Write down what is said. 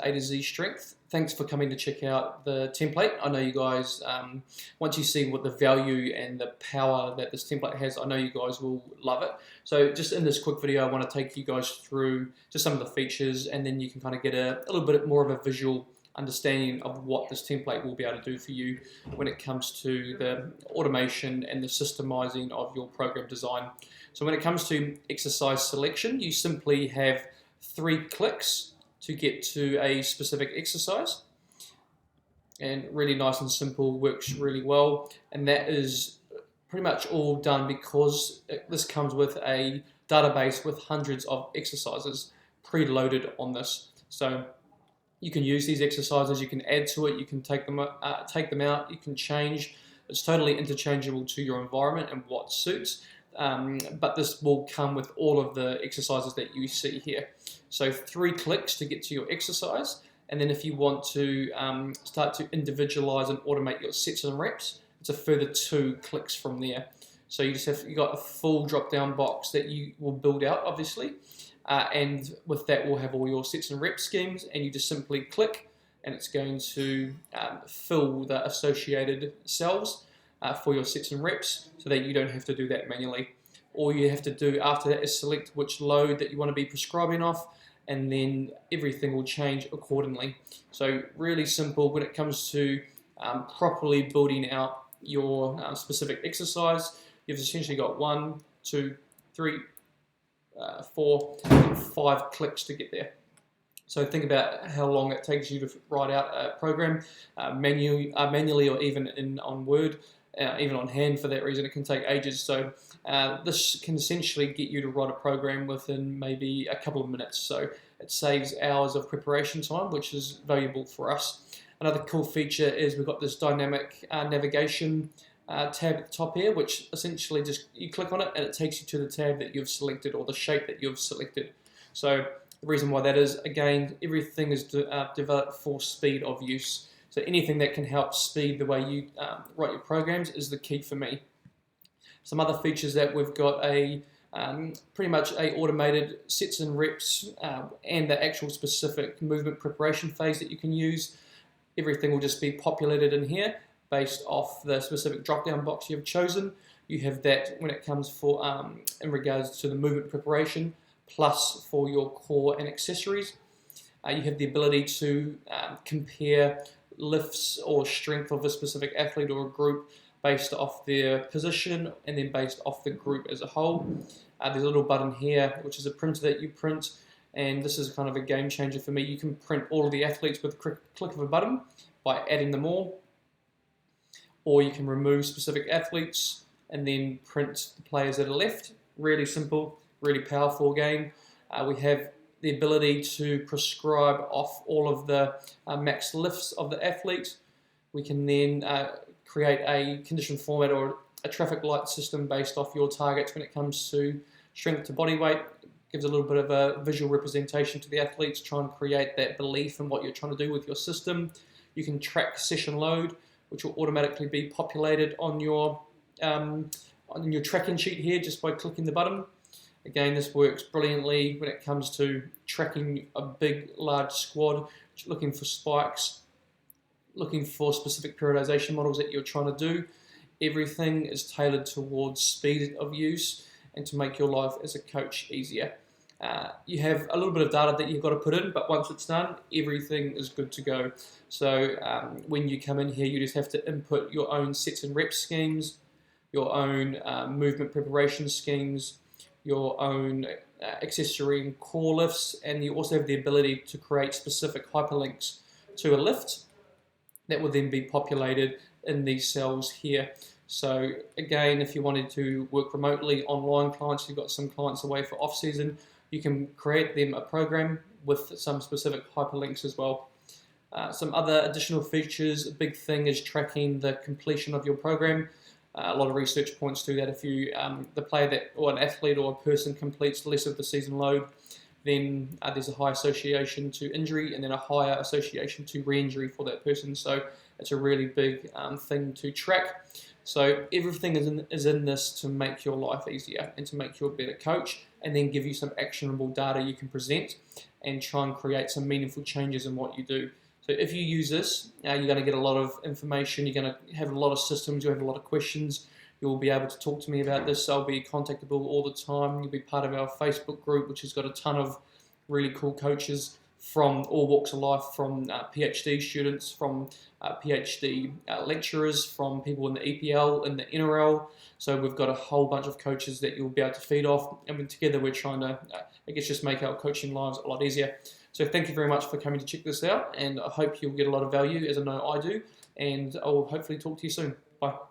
A to Z strength. Thanks for coming to check out the template. I know you guys, once you see what the value and the power that this template has, I know you guys will love it. So just in this quick video, I want to take you guys through just some of the features, and then you can kind of get a little bit more of a visual understanding of what this template will be able to do for you when it comes to the automation and the systemizing of your program design. So when it comes to exercise selection, you simply have 3 clicks to get to a specific exercise, and really nice and simple, works really well. And that is pretty much all done because this comes with a database with hundreds of exercises preloaded on this. So you can use these exercises, you can add to it, you can take them out, you can change. It's totally interchangeable to your environment and what suits. But this will come with all of the exercises that you see here. So 3 clicks to get to your exercise, and then if you want to start to individualize and automate your sets and reps, it's a further 2 clicks from there. So you got a full drop-down box that you will build out, obviously, and with that we'll have all your sets and rep schemes, and you just simply click, and it's going to fill the associated cells for your sets and reps, so that you don't have to do that manually. All you have to do after that is select which load that you want to be prescribing off, and then everything will change accordingly. So really simple when it comes to properly building out your specific exercise. You've essentially got 1, 2, 3, 4, and 5 clicks to get there. So think about how long it takes you to write out a program manually, or even on Word. Even on hand for that reason, it can take ages. So this can essentially get you to write a program within maybe a couple of minutes. So it saves hours of preparation time, which is valuable for us. Another cool feature is we've got this dynamic navigation tab at the top here, which essentially just you click on it and it takes you to the tab that you've selected, or the shape that you've selected. So the reason why that is, again, everything is developed for speed of use. So anything that can help speed the way you write your programs is the key for me. Some other features that we've got pretty much a automated sets and reps and the actual specific movement preparation phase that you can use. Everything will just be populated in here based off the specific drop-down box you've chosen. You have that when it comes for in regards to the movement preparation, plus for your core and accessories. You have the ability to compare lifts or strength of a specific athlete or a group based off their position, and then based off the group as a whole. There's a little button here which is a printer that you print, and this is kind of a game changer for me. You can print all of the athletes with a click of a button by adding them all, or you can remove specific athletes and then print the players that are left. Really simple, really powerful game. We have the ability to prescribe off all of the max lifts of the athlete. We can then create a condition format or a traffic light system based off your targets when it comes to strength to body weight. Gives a little bit of a visual representation to the athletes, try and create that belief in what you're trying to do with your system. You can track session load, which will automatically be populated on your tracking sheet here just by clicking the button. Again, this works brilliantly when it comes to tracking a big, large squad, looking for spikes, looking for specific periodization models that you're trying to do. Everything is tailored towards speed of use and to make your life as a coach easier. You have a little bit of data that you've got to put in, but once it's done, everything is good to go. So when you come in here, you just have to input your own sets and reps schemes, your own movement preparation schemes, your own accessory and core lifts, and you also have the ability to create specific hyperlinks to a lift that will then be populated in these cells here. So again, if you wanted to work remotely, online clients, you've got some clients away for off-season, you can create them a program with some specific hyperlinks as well. Some other additional features, a big thing is tracking the completion of your program. A lot of research points to that. If you, the player that, or an athlete or a person completes less of the season load, then there's a high association to injury, and then a higher association to re-injury for that person. So it's a really big thing to track. So everything is in this to make your life easier and to make you a better coach and then give you some actionable data you can present and try and create some meaningful changes in what you do. So if you use this, you're going to get a lot of information, you're going to have a lot of systems, you'll have a lot of questions, you'll be able to talk to me about this. I'll be contactable all the time. You'll be part of our Facebook group, which has got a ton of really cool coaches from all walks of life, from PhD students, from PhD lecturers, from people in the EPL, in the NRL. So we've got a whole bunch of coaches that you'll be able to feed off, and together we're trying to, I guess, just make our coaching lives a lot easier. So thank you very much for coming to check this out, and I hope you'll get a lot of value, as I know I do, and I'll hopefully talk to you soon. Bye.